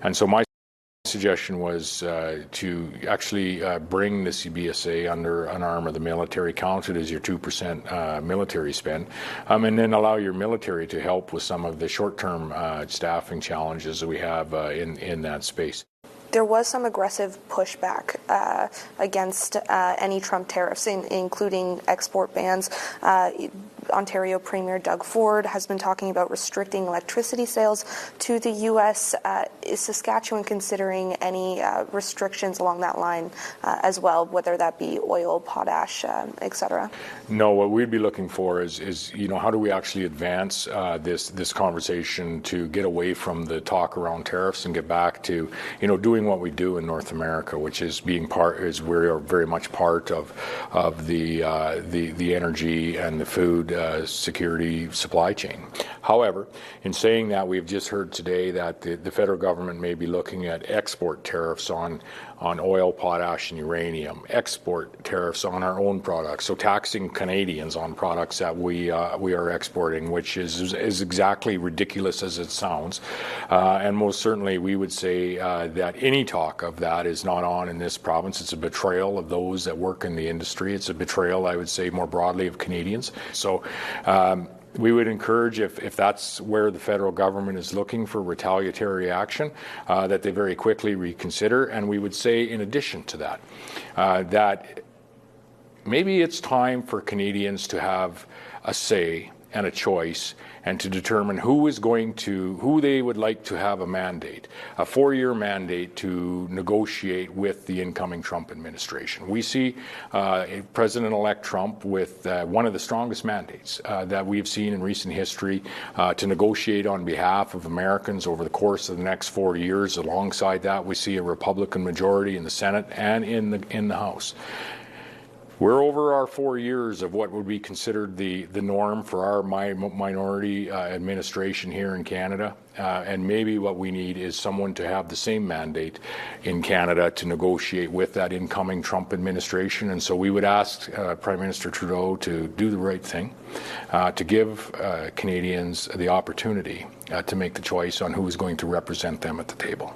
And so my suggestion was to actually bring the CBSA under an arm of the military, count it as your 2% military spend, and then allow your military to help with some of the short-term staffing challenges that we have in that space. There was some aggressive pushback against any Trump tariffs, including export bans. Ontario Premier Doug Ford has been talking about restricting electricity sales to the U.S. Is Saskatchewan considering any restrictions along that line as well, whether that be oil, potash, et cetera? No, what we'd be looking for is how do we actually advance this conversation to get away from the talk around tariffs and get back to doing what we do in North America, which is we are very much part of the energy and the food security supply chain. However, in saying that, we've just heard today that the federal government may be looking at export tariffs on oil, potash, and uranium, export tariffs on our own products, so taxing Canadians on products that we are exporting, which is exactly ridiculous as it sounds. And most certainly we would say that any talk of that is not on in this province. It's a betrayal of those that work in the industry. It's a betrayal, I would say, more broadly of Canadians. So we would encourage, if that's where the federal government is looking for retaliatory action, that they very quickly reconsider. And we would say, in addition to that, that maybe it's time for Canadians to have a say and a choice, and to determine who they would like to have a mandate, a 4-year mandate to negotiate with the incoming Trump administration. We see President-elect Trump with one of the strongest mandates that we've seen in recent history to negotiate on behalf of Americans over the course of the next 4 years. Alongside that, we see a Republican majority in the Senate and in the House. We're over our 4 years of what would be considered the norm for our minority administration here in Canada, and maybe what we need is someone to have the same mandate in Canada to negotiate with that incoming Trump administration. And so we would ask Prime Minister Trudeau to do the right thing, to give Canadians the opportunity to make the choice on who is going to represent them at the table.